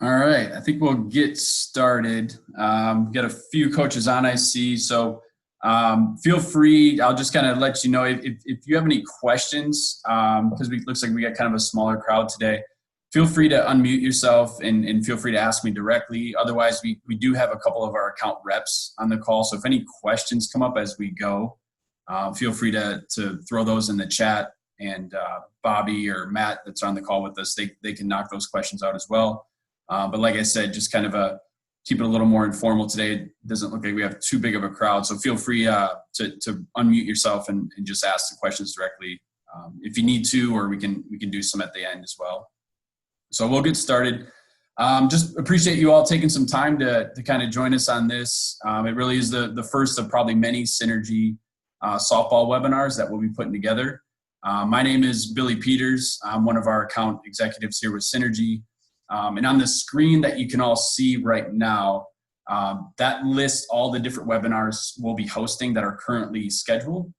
All right, I think we'll get started. Got a few coaches on, I see. So feel free, I'll just kind of let you know if you have any questions, because it looks like we got kind of a smaller crowd today. Feel free to unmute yourself and feel free to ask me directly. Otherwise, we do have a couple of our account reps on the call. So if any questions come up as we go, feel free to throw those in the chat. And Bobby or Matt that's on the call with us, they can knock those questions out as well. But like I said, just kind of keep it a little more informal today. It doesn't look like we have too big of a crowd. So feel free to unmute yourself and just ask the questions directly if you need to, or we can do some at the end as well. So we'll get started. Just appreciate you all taking some time to kind of join us on this. It really is the first of probably many Synergy softball webinars that we'll be putting together. My name is Billy Peters. I'm one of our account executives here with Synergy. And on the screen that you can all see right now, that lists all the different webinars we'll be hosting that are currently scheduled.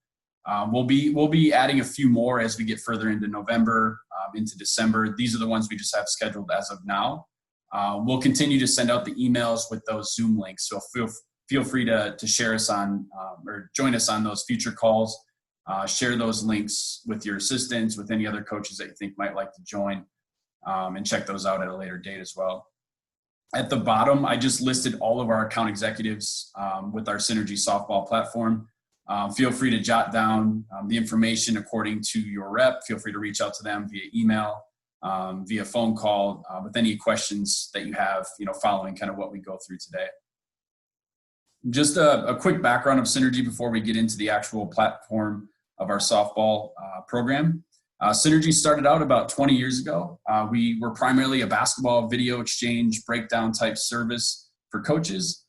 We'll be adding a few more as we get further into November, into December. These are the ones we just have scheduled as of now. We'll continue to send out the emails with those Zoom links. So feel free to share us on or join us on those future calls. Share those links with your assistants, with any other coaches that you think might like to join. And check those out at a later date as well. At the bottom, I just listed all of our account executives with our Synergy softball platform. Feel free to jot down the information according to your rep. Feel free to reach out to them via email, via phone call, with any questions that you have, following kind of what we go through today. Just a quick background of Synergy before we get into the actual platform of our softball program. Synergy started out about 20 years ago. We were primarily a basketball video exchange breakdown type service for coaches.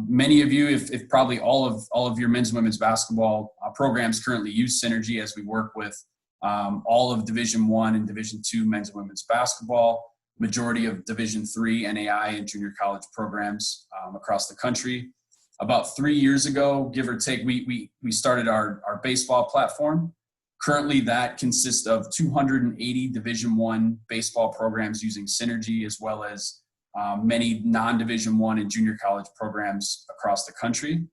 Many of you, if probably all of your men's and women's basketball programs currently use Synergy, as we work with all of Division I and Division II men's and women's basketball, majority of Division III NAI and junior college programs across the country. About 3 years ago, give or take, we started our baseball platform. Currently, that consists of 280 Division I baseball programs using Synergy, as well as many non-Division I and junior college programs across the country.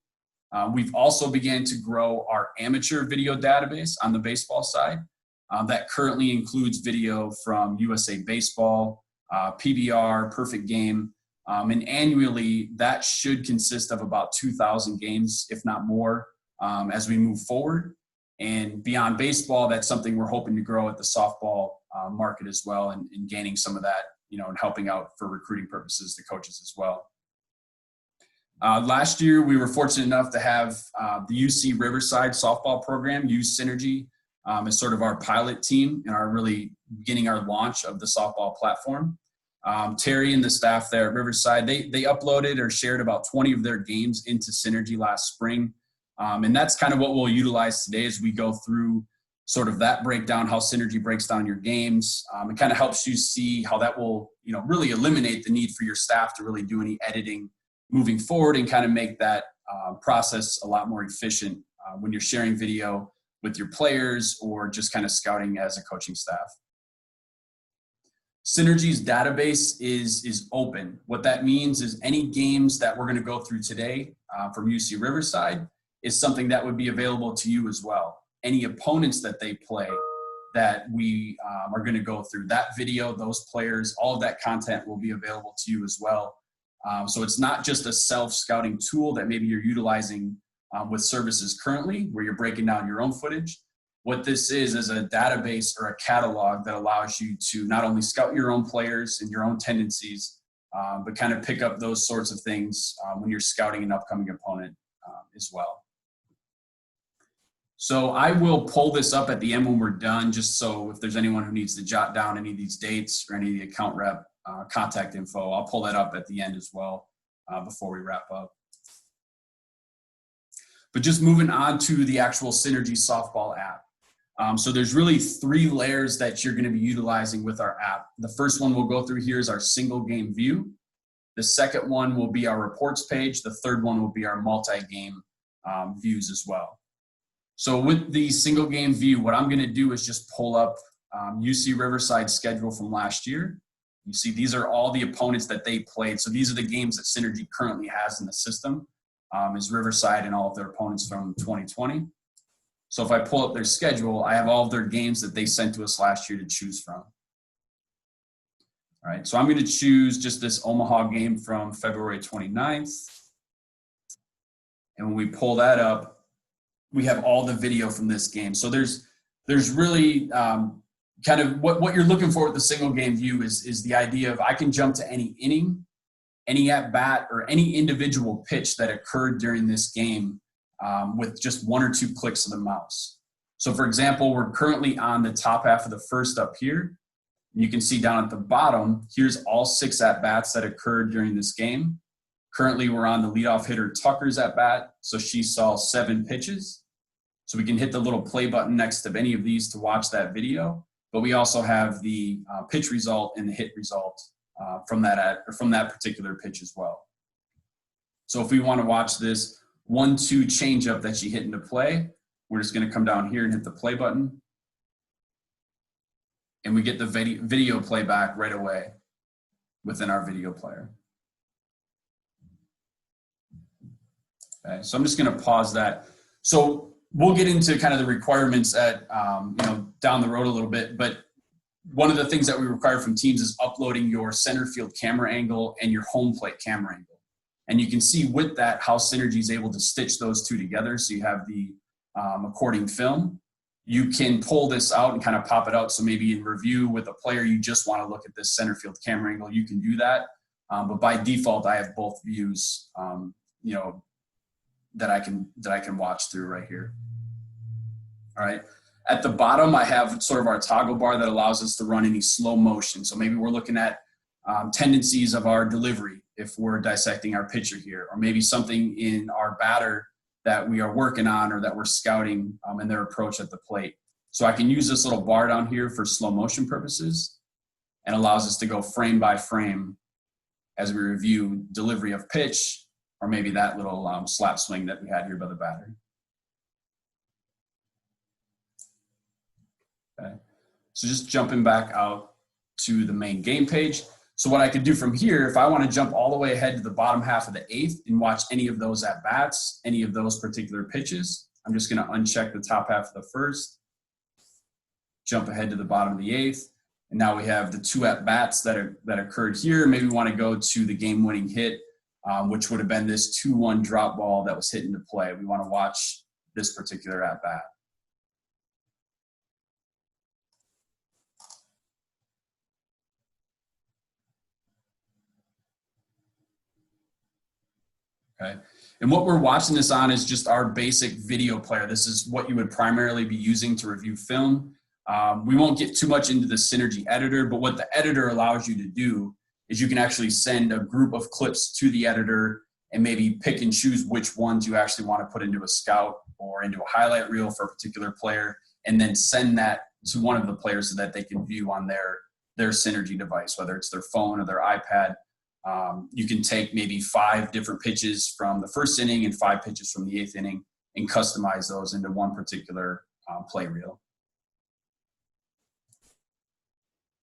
We've also began to grow our amateur video database on the baseball side. That currently includes video from USA Baseball, PBR, Perfect Game, and annually that should consist of about 2,000 games, if not more, as we move forward. And beyond baseball, that's something we're hoping to grow at the softball market as well, and gaining some of that, and helping out for recruiting purposes the coaches as well. Last year, we were fortunate enough to have the UC Riverside softball program use Synergy as sort of our pilot team and our really beginning our launch of the softball platform. Terry and the staff there at Riverside, they uploaded or shared about 20 of their games into Synergy last spring. And that's kind of what we'll utilize today as we go through sort of that breakdown, how Synergy breaks down your games. It kind of helps you see how that will, really eliminate the need for your staff to really do any editing moving forward, and kind of make that process a lot more efficient when you're sharing video with your players or just kind of scouting as a coaching staff. Synergy's database is open. What that means is any games that we're going to go through today from UC Riverside is something that would be available to you as well. Any opponents that they play that we are going to go through, that video, those players, all of that content will be available to you as well. So it's not just a self-scouting tool that maybe you're utilizing with services currently where you're breaking down your own footage. What this is a database or a catalog that allows you to not only scout your own players and your own tendencies, but kind of pick up those sorts of things when you're scouting an upcoming opponent as well. So I will pull this up at the end when we're done, just so if there's anyone who needs to jot down any of these dates or any of the account rep contact info, I'll pull that up at the end as well before we wrap up. But just moving on to the actual Synergy softball app. So there's really 3 layers that you're going to be utilizing with our app. The first one we'll go through here is our single game view. The second one will be our reports page. The third one will be our multi-game views as well. So with the single game view, what I'm going to do is just pull up UC Riverside schedule from last year. You see, these are all the opponents that they played. So these are the games that Synergy currently has in the system, is Riverside and all of their opponents from 2020. So if I pull up their schedule, I have all of their games that they sent to us last year to choose from. All right, so I'm going to choose just this Omaha game from February 29th. And when we pull that up, we have all the video from this game. So there's really kind of what you're looking for with the single game view is the idea of I can jump to any inning, any at bat, or any individual pitch that occurred during this game with just 1 or 2 clicks of the mouse. So for example, we're currently on the top half of the first up here. You can see down at the bottom, here's all 6 at bats that occurred during this game. Currently, we're on the leadoff hitter Tucker's at bat, so she saw 7 pitches. So we can hit the little play button next to any of these to watch that video. But we also have the pitch result and the hit result from that particular pitch as well. So if we want to watch this 1-2 changeup that she hit into play, we're just going to come down here and hit the play button. And we get the video playback right away within our video player. Okay, so I'm just going to pause that. So we'll get into kind of the requirements at down the road a little bit, but one of the things that we require from teams is uploading your center field camera angle and your home plate camera angle. And you can see with that how Synergy is able to stitch those two together. So you have the according film. You can pull this out and kind of pop it out. So maybe in review with a player, you just want to look at this center field camera angle, you can do that. But by default, I have both views, that I can watch through right here. All right. At the bottom, I have sort of our toggle bar that allows us to run any slow motion. So maybe we're looking at tendencies of our delivery if we're dissecting our pitcher here, or maybe something in our batter that we are working on or that we're scouting in their approach at the plate. So I can use this little bar down here for slow motion purposes and allows us to go frame by frame as we review delivery of pitch, or maybe that little slap swing that we had here by the batter. Okay. So just jumping back out to the main game page. So what I could do from here, if I want to jump all the way ahead to the bottom half of the 8th and watch any of those at bats, any of those particular pitches, I'm just going to uncheck the top half of the 1st, jump ahead to the bottom of the 8th, and now we have the 2 at bats that occurred here. Maybe we want to go to the game-winning hit, which would have been this 2-1 drop ball that was hit into play. We want to watch this particular at bat. Okay. And what we're watching this on is just our basic video player. This is what you would primarily be using to review film. We won't get too much into the Synergy editor, but what the editor allows you to do is you can actually send a group of clips to the editor and maybe pick and choose which ones you actually want to put into a scout or into a highlight reel for a particular player, and then send that to one of the players so that they can view on their Synergy device, whether it's their phone or their iPad. You can take maybe 5 different pitches from the 1st inning and 5 pitches from the 8th inning and customize those into one particular play reel.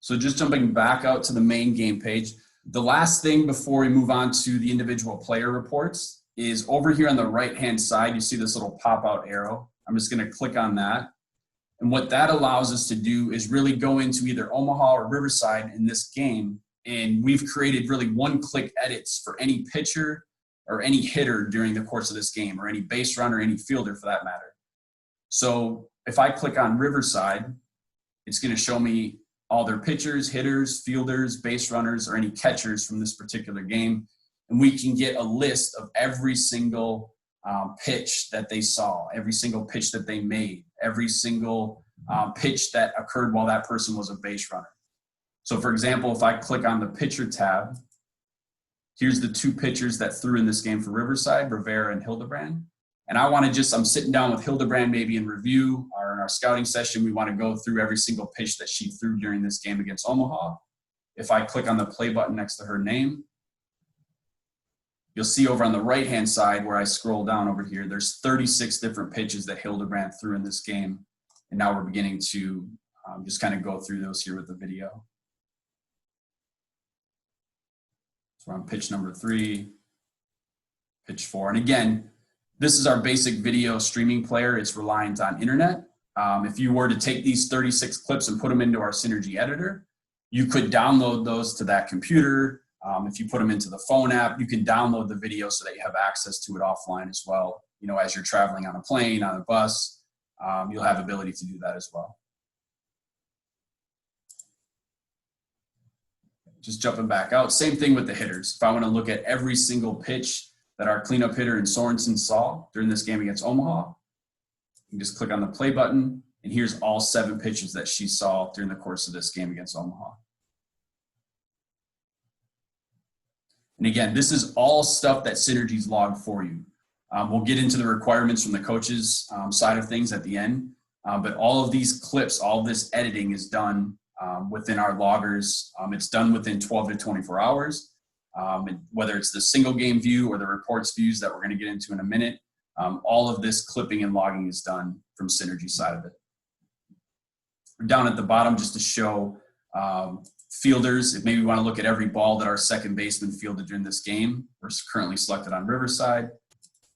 So just jumping back out to the main game page, the last thing before we move on to the individual player reports is over here on the right-hand side, you see this little pop-out arrow. I'm just going to click on that. And what that allows us to do is really go into either Omaha or Riverside in this game. And we've created really one-click edits for any pitcher or any hitter during the course of this game, or any base runner, any fielder for that matter. So if I click on Riverside, it's going to show me all their pitchers, hitters, fielders, base runners, or any catchers from this particular game. And we can get a list of every single pitch that they saw, every single pitch that they made, every single pitch that occurred while that person was a base runner. So for example, if I click on the pitcher tab, here's the 2 pitchers that threw in this game for Riverside, Rivera and Hildebrand. And I want to I'm sitting down with Hildebrand maybe in review or in our scouting session. We want to go through every single pitch that she threw during this game against Omaha. If I click on the play button next to her name, you'll see over on the right-hand side where I scroll down over here, there's 36 different pitches that Hildebrand threw in this game. And now we're beginning to just kind of go through those here with the video. So we're on pitch number 3, pitch 4. And again, this is our basic video streaming player. It's reliant on internet. If you were to take these 36 clips and put them into our Synergy editor, you could download those to that computer. If you put them into the phone app, you can download the video so that you have access to it offline as well. You know, as you're traveling on a plane, on a bus, you'll have ability to do that as well. Just jumping back out, same thing with the hitters. If I want to look at every single pitch that our cleanup hitter in Sorensen saw during this game against Omaha, you can just click on the play button, and here's all 7 pitches that she saw during the course of this game against Omaha. And again, this is all stuff that Synergy's logged for you. We'll get into the requirements from the coaches side of things at the end, but all of these clips, all of this editing is done within our loggers. It's done within 12 to 24 hours. Whether it's the single game view or the reports views that we're going to get into in a minute, all of this clipping and logging is done from Synergy side of it. Down at the bottom, just to show fielders, if maybe we want to look at every ball that our second baseman fielded during this game, we're currently selected on Riverside.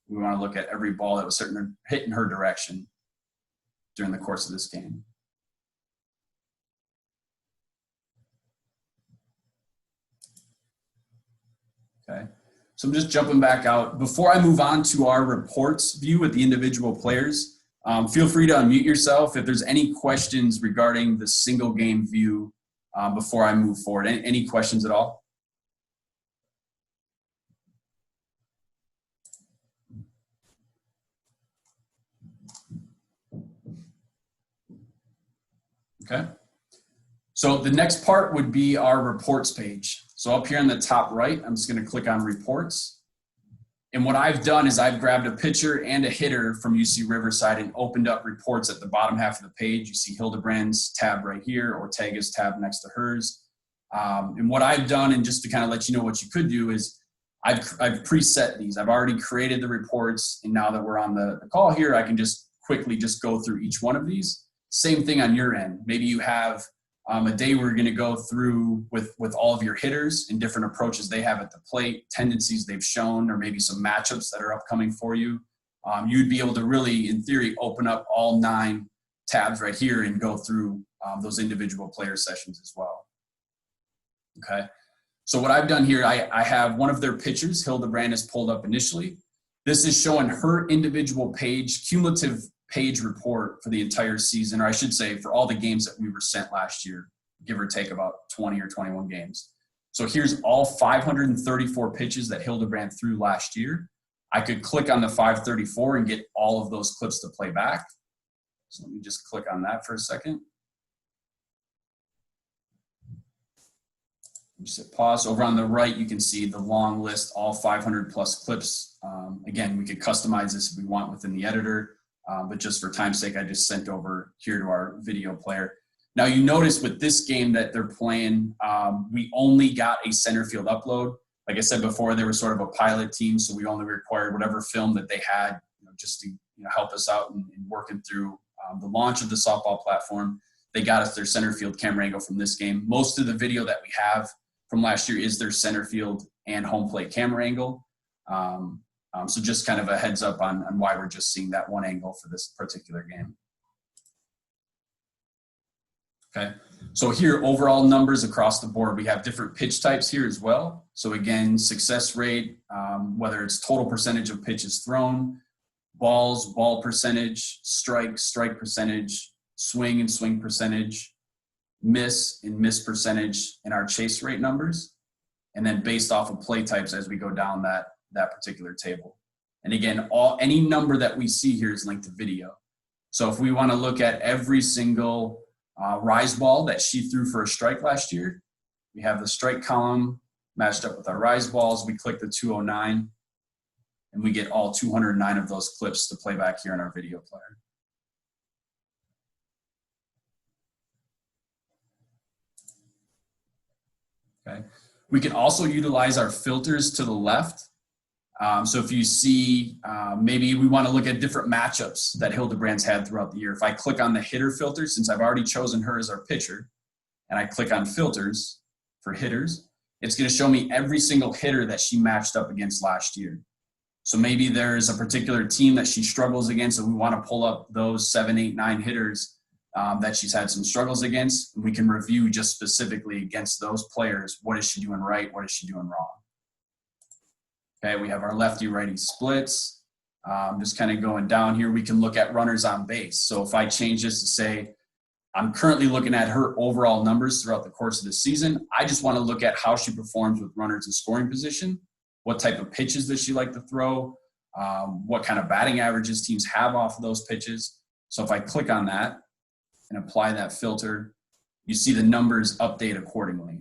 We want to look at every ball that was hit in her direction during the course of this game. Okay, so I'm just jumping back out. Before I move on to our reports view with the individual players, feel free to unmute yourself if there's any questions regarding the single game view before I move forward. Any questions at all? Okay, so the next part would be our reports page. So up here on the top right, I'm just going to click on reports. And what I've done is I've grabbed a pitcher and a hitter from UC Riverside and opened up reports at the bottom half of the page. You see Hildebrand's tab right here, Ortega's tab next to hers. And what I've done, and just to kind of let you know what you could do, is I've preset these. I've already created the reports, and now that we're on the call here, I can just quickly just go through each one of these. Same thing on your end. Maybe you have a day we're going to go through with all of your hitters and different approaches they have at the plate, tendencies they've shown, or maybe some matchups that are upcoming for you. You'd be able to really, in theory, open up all 9 tabs right here and go through those individual player sessions as well. Okay, so what I've done here, I have one of their pitchers, Hildebrand, is pulled up initially. This is showing her individual page, cumulative page report for the entire season, or I should say for all the games that we were sent last year, give or take about 20 or 21 games. So here's all 534 pitches that Hildebrand threw last year. I could click on the 534 and get all of those clips to play back. So let me just click on that for a second. Just hit pause. Over on the right, you can see the long list, all 500 plus clips. Again, we could customize this if we want within the editor. But just for time's sake, I just sent over here to our video player. Now you notice with this game that they're playing, we only got a center field upload. Like I said before, they were sort of a pilot team, so we only required whatever film that they had, just to help us out in working through the launch of the softball platform. They got us their center field camera angle from this game. Most of the video that we have from last year is their center field and home plate camera angle. So just kind of a heads up on why we're just seeing that one angle for this particular game. Okay, so here, overall numbers across the board. We have different pitch types here as well. So again, success rate, whether it's total percentage of pitches thrown, balls, ball percentage, strike percentage, swing and swing percentage, miss and miss percentage, and our chase rate numbers. And then based off of play types as we go down that particular table. And again, any number that we see here is linked to video. So if we want to look at every single rise ball that she threw for a strike last year, we have the strike column matched up with our rise balls. We click the 209 and we get all 209 of those clips to play back here in our video player. Okay. We can also utilize our filters to the left. So if you see, maybe we want to look at different matchups that Hildebrand's had throughout the year. If I click on the hitter filter, since I've already chosen her as our pitcher, and I click on filters for hitters, it's going to show me every single hitter that she matched up against last year. So maybe there's a particular team that she struggles against, and we want to pull up those 7, 8, 9 hitters that she's had some struggles against. And we can review just specifically against those players. What is she doing right? What is she doing wrong? Okay, we have our lefty-righty splits. Just kind of going down here, we can look at runners on base. So if I change this to say, I'm currently looking at her overall numbers throughout the course of the season. I just want to look at how she performs with runners in scoring position. What type of pitches does she like to throw? What kind of batting averages teams have off of those pitches? So if I click on that and apply that filter, you see the numbers update accordingly.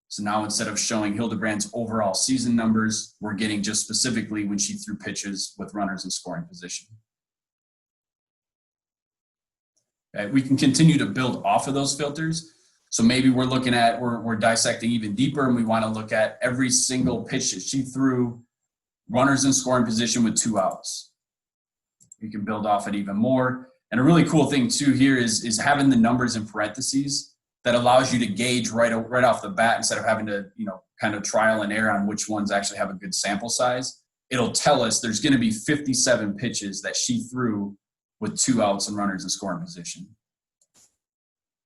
So now instead of showing Hildebrandt's overall season numbers, we're getting just specifically when she threw pitches with runners in scoring position. Okay, we can continue to build off of those filters. So maybe we're looking at, we're dissecting even deeper, and we want to look at every single pitch that she threw, runners in scoring position with 2 outs. We can build off it even more. And a really cool thing too here is having the numbers in parentheses that allows you to gauge right off the bat instead of having to, kind of trial and error on which ones actually have a good sample size. It'll tell us there's going to be 57 pitches that she threw with 2 outs and runners in scoring position.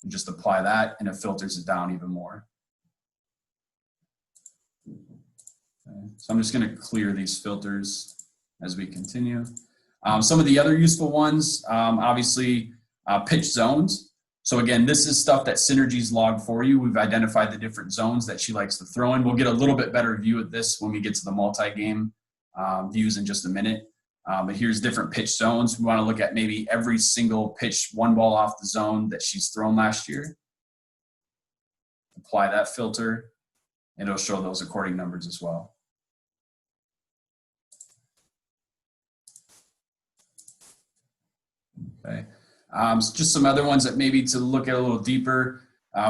And just apply that, and it filters it down even more. Okay. So I'm just going to clear these filters as we continue. Some of the other useful ones, obviously, pitch zones. So again, this is stuff that Synergy's logged for you. We've identified the different zones that she likes to throw in. We'll get a little bit better view of this when we get to the multi-game views in just a minute. But here's different pitch zones. We want to look at maybe every single pitch, 1 ball off the zone that she's thrown last year. Apply that filter, and it'll show those according numbers as well. Okay. Just some other ones that maybe to look at a little deeper.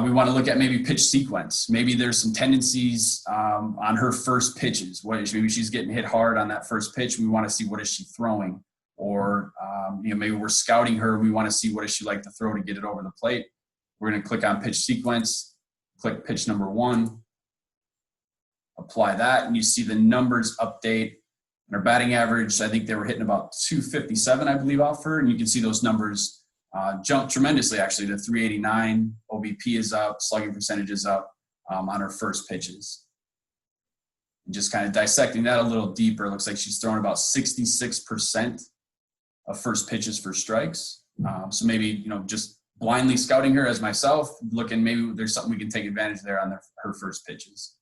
We want to look at maybe pitch sequence. Maybe there's some tendencies on her first pitches. Maybe she's getting hit hard on that first pitch. We want to see what is she throwing, or maybe we're scouting her. We want to see what does she like to throw to get it over the plate. We're going to click on pitch sequence, click pitch number 1, apply that, and you see the numbers update. And her batting average, I think they were hitting about 257, I believe, off her, and you can see those numbers jumped tremendously, actually, to 389. OBP is up, slugging percentage is up on her first pitches. And just kind of dissecting that a little deeper, it looks like she's thrown about 66% of first pitches for strikes. So maybe, just blindly scouting her as myself, looking maybe there's something we can take advantage there on her first pitches.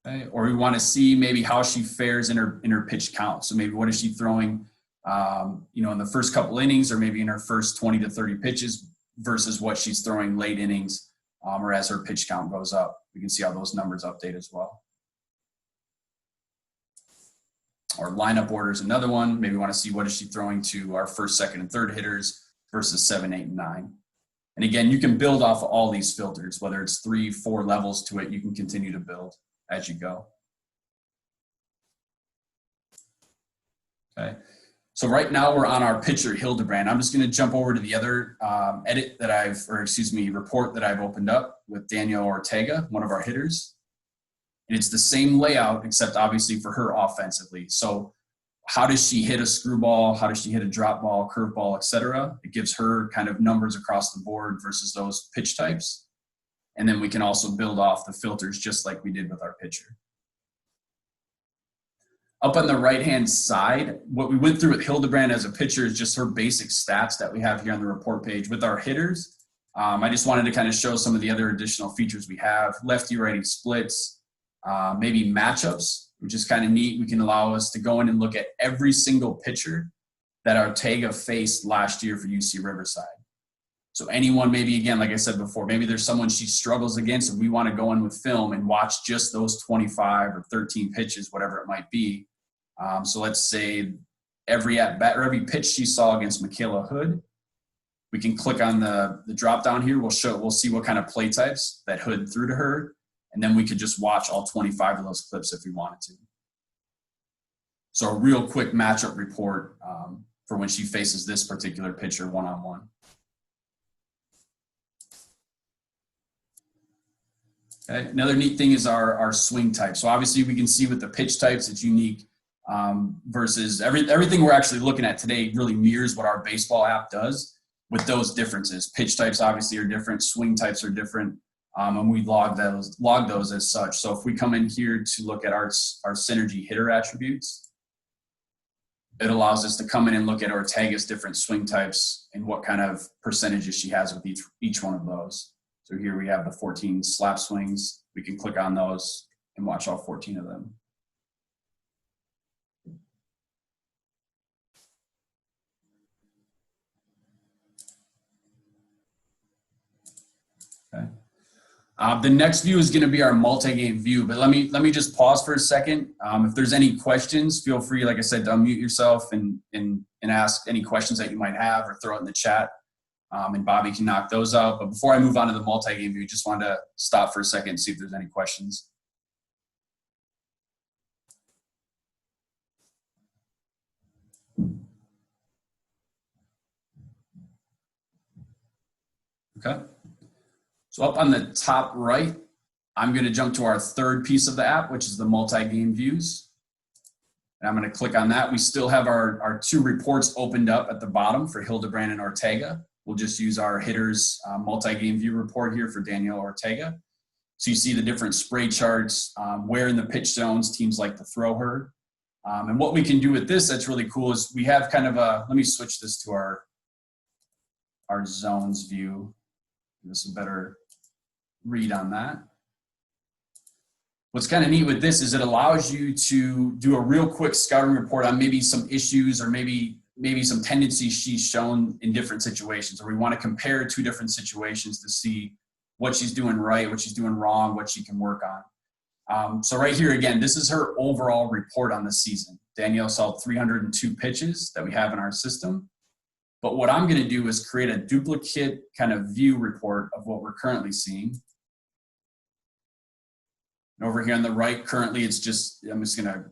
Okay. Or we want to see maybe how she fares in her pitch count. So maybe what is she throwing, in the first couple innings, or maybe in her first 20 to 30 pitches versus what she's throwing late innings, or as her pitch count goes up. We can see how those numbers update as well. Or lineup order is another one. Maybe we want to see what is she throwing to our first, second, and third hitters versus 7, 8, and 9. And again, you can build off of all these filters, whether it's 3, 4 levels to it, you can continue to build as you go. Okay, so right now we're on our pitcher Hildebrandt. I'm just going to jump over to the other report that I've opened up with Daniel Ortega, one of our hitters. And it's the same layout, except obviously for her offensively. So how does she hit a screwball? How does she hit a drop ball, curveball, etc.? It gives her kind of numbers across the board versus those pitch types. And then we can also build off the filters just like we did with our pitcher. Up on the right-hand side, what we went through with Hildebrandt as a pitcher is just her basic stats that we have here on the report page. With our hitters, I just wanted to kind of show some of the other additional features we have. Lefty-righty splits, maybe matchups, which is kind of neat. We can allow us to go in and look at every single pitcher that Ortega faced last year for UC Riverside. So anyone, maybe again, like I said before, maybe there's someone she struggles against and we want to go in with film and watch just those 25 or 13 pitches, whatever it might be. So let's say every at-bat or every pitch she saw against Michaela Hood, we can click on the drop down here. We'll see what kind of play types that Hood threw to her. And then we could just watch all 25 of those clips if we wanted to. So a real quick matchup report for when she faces this particular pitcher one-on-one. Okay. Another neat thing is our swing type. So obviously we can see with the pitch types, it's unique versus everything we're actually looking at today really mirrors what our baseball app does with those differences. Pitch types obviously are different, swing types are different, and we log those as such. So if we come in here to look at our Synergy hitter attributes, it allows us to come in and look at Ortega's different swing types and what kind of percentages she has with each one of those. So here we have the 14 slap swings. We can click on those and watch all 14 of them. Okay. The next view is going to be our multi-game view, but let me just pause for a second. If there's any questions, feel free, like I said, to unmute yourself and ask any questions that you might have or throw it in the chat. And Bobby can knock those out. But before I move on to the multi-game view, just wanted to stop for a second and see if there's any questions. Okay. So up on the top right, I'm going to jump to our third piece of the app, which is the multi-game views. And I'm going to click on that. We still have our two reports opened up at the bottom for Hildebrand and Ortega. We'll just use our hitters multi-game view report here for Daniel Ortega. So you see the different spray charts, where in the pitch zones teams like to throw her. And what we can do with this that's really cool is we have kind of let me switch this to our zones view. Give us a better read on that. What's kind of neat with this is it allows you to do a real quick scouting report on maybe some issues or maybe some tendencies she's shown in different situations, or we want to compare two different situations to see what she's doing right, what she's doing wrong, what she can work on. So right here, again, this is her overall report on the season. Danielle saw 302 pitches that we have in our system. But what I'm going to do is create a duplicate kind of view report of what we're currently seeing. And over here on the right, currently it's just, I'm just going to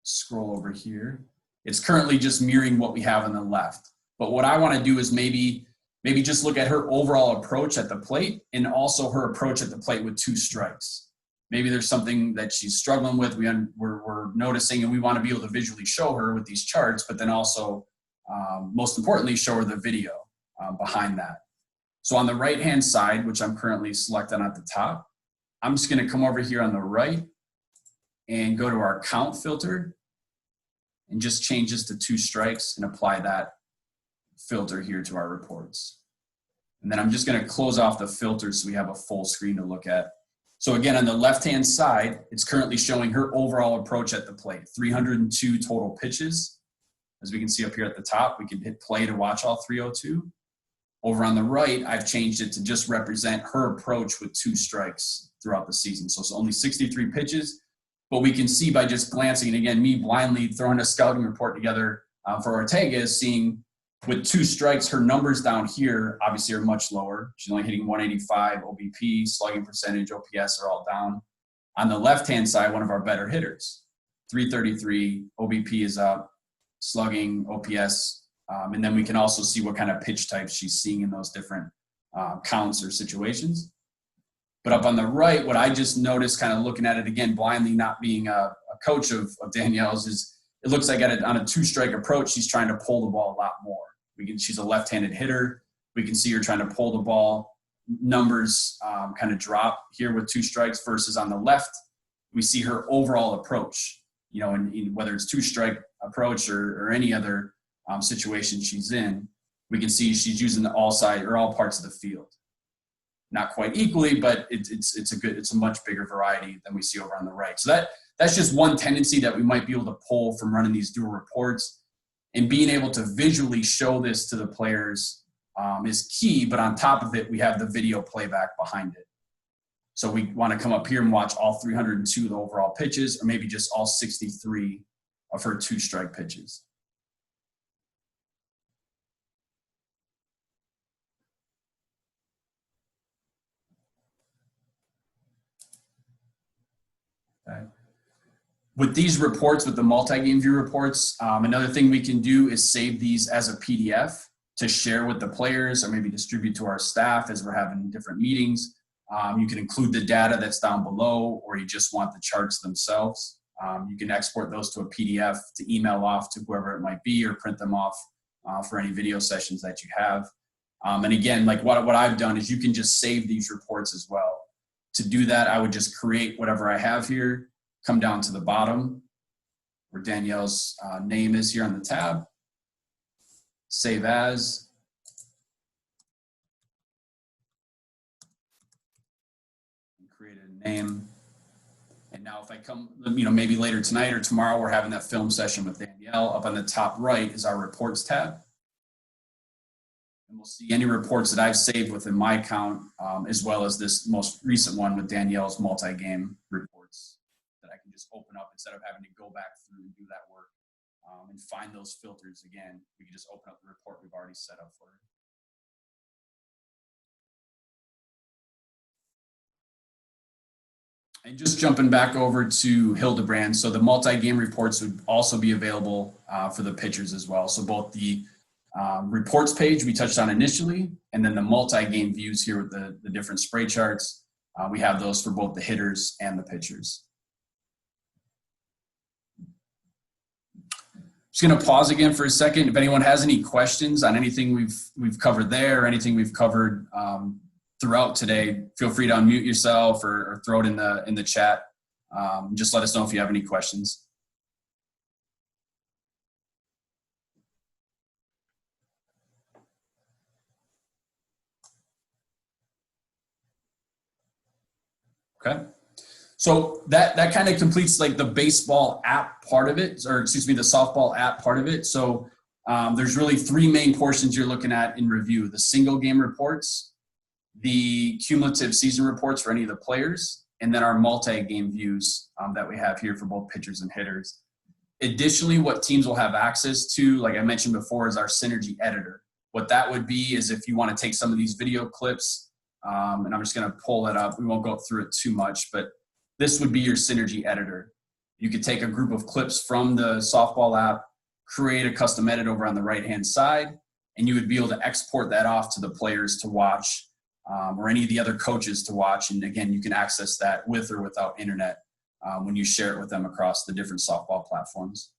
scroll over here. It's currently just mirroring what we have on the left. But what I want to do is maybe just look at her overall approach at the plate and also her approach at the plate with two strikes. Maybe there's something that she's struggling with, we're noticing, and we want to be able to visually show her with these charts, but then also, most importantly, show her the video behind that. So on the right-hand side, which I'm currently selected at the top, I'm just going to come over here on the right and go to our count filter and just change this to 2 strikes and apply that filter here to our reports. And then I'm just going to close off the filter so we have a full screen to look at. So again, on the left-hand side, it's currently showing her overall approach at the plate, 302 total pitches. As we can see up here at the top, we can hit play to watch all 302. Over on the right, I've changed it to just represent her approach with 2 strikes throughout the season. So it's only 63 pitches, but we can see by just glancing, and again, me blindly throwing a scouting report together for Ortega, is seeing with 2 strikes, her numbers down here obviously are much lower. She's only hitting 185 OBP, slugging percentage, OPS are all down. On the left-hand side, one of our better hitters, 333, OBP is up, slugging, OPS, and then we can also see what kind of pitch types she's seeing in those different counts or situations. But up on the right, what I just noticed kind of looking at it again, blindly not being a coach of Danielle's, is it looks like on a 2-strike approach, she's trying to pull the ball a lot more. She's a left-handed hitter. We can see her trying to pull the ball. Numbers kind of drop here with 2 strikes versus on the left, we see her overall approach, you know, and whether it's 2-strike approach or any other situation she's in, we can see she's using all parts of the field. Not quite equally, but it's a much bigger variety than we see over on the right. So that's just one tendency that we might be able to pull from running these dual reports, and being able to visually show this to the players is key. But on top of it, we have the video playback behind it. So we want to come up here and watch all 302 of the overall pitches, or maybe just all 63 of her 2-strike pitches. Okay. With these reports, with the multi-game view reports, another thing we can do is save these as a PDF to share with the players, or maybe distribute to our staff as we're having different meetings. You can include the data that's down below, or you just want the charts themselves. You can export those to a PDF to email off to whoever it might be, or print them off for any video sessions that you have. And again, like what I've done is you can just save these reports as well. To do that, I would just create whatever I have here, come down to the bottom where Danielle's name is here on the tab, save as. Create a name. And now if I come, maybe later tonight or tomorrow, we're having that film session with Danielle. Up on the top right is our reports tab. And we'll see any reports that I've saved within my account, as well as this most recent one with Danielle's multi-game reports that I can just open up instead of having to go back through and do that work and find those filters again. We can just open up the report we've already set up for it. And just jumping back over to Hildebrand, so the multi-game reports would also be available for the pitchers as well. So both the reports page we touched on initially, and then the multi-game views here with the different spray charts. We have those for both the hitters and the pitchers. Just going to pause again for a second. If anyone has any questions on anything we've covered there, or anything we've covered throughout today, feel free to unmute yourself or throw it in the chat. Just let us know if you have any questions. Okay, so that kind of completes like the baseball app part of it, or excuse me, the softball app part of it. So there's really three main portions you're looking at in review: the single game reports, the cumulative season reports for any of the players, and then our multi-game views that we have here for both pitchers and hitters. Additionally, what teams will have access to, like I mentioned before, is our Synergy editor. What that would be is if you want to take some of these video clips, and I'm just going to pull that up. We won't go through it too much, but this would be your Synergy editor. You could take a group of clips from the softball app, create a custom edit over on the right-hand side, and you would be able to export that off to the players to watch, or any of the other coaches to watch. And again, you can access that with or without internet when you share it with them across the different softball platforms.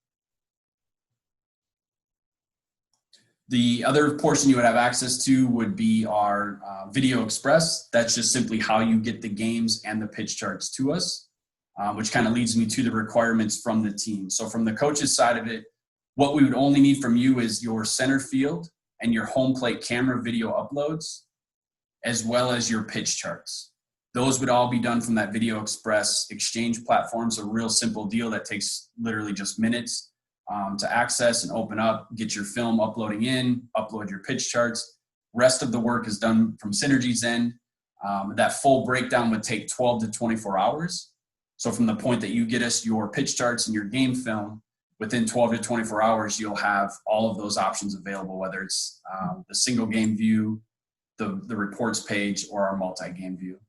The other portion you would have access to would be our Video Express. That's just simply how you get the games and the pitch charts to us, which kind of leads me to the requirements from the team. So from the coach's side of it, what we would only need from you is your center field and your home plate camera video uploads, as well as your pitch charts. Those would all be done from that Video Express Exchange platform. So a real simple deal that takes literally just minutes to access and open up, get your film uploading in, upload your pitch charts. Rest of the work is done from Synergy's end. That full breakdown would take 12 to 24 hours. So from the point that you get us your pitch charts and your game film, within 12 to 24 hours, you'll have all of those options available, whether it's the single game view, the reports page, or our multi-game view.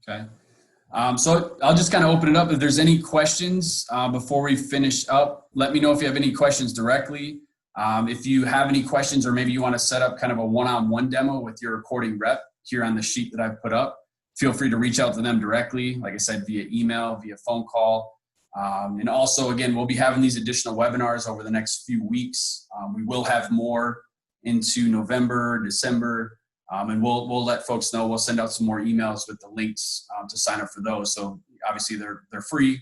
Okay, so I'll just kind of open it up. If there's any questions before we finish up, let me know if you have any questions directly. If you have any questions, or maybe you want to set up kind of a one-on-one demo with your recording rep here on the sheet that I've put up, feel free to reach out to them directly, like I said, via email, via phone call. And also, again, we'll be having these additional webinars over the next few weeks. We will have more into November, December. And we'll let folks know. We'll send out some more emails with the links to sign up for those. So obviously they're free.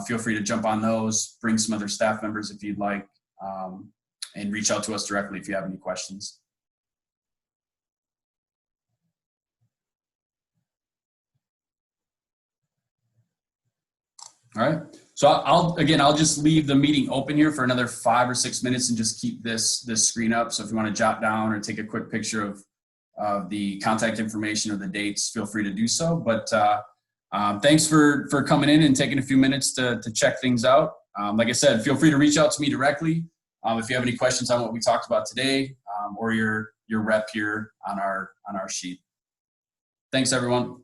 Feel free to jump on those, bring some other staff members if you'd like, and reach out to us directly if you have any questions. All right. So I'll just leave the meeting open here for another 5 or 6 minutes and just keep this screen up. So if you want to jot down or take a quick picture of the contact information or the dates, feel free to do so. But thanks for coming in and taking a few minutes to check things out. Like I said, feel free to reach out to me directly if you have any questions on what we talked about today, or your rep here on our sheet. Thanks, everyone.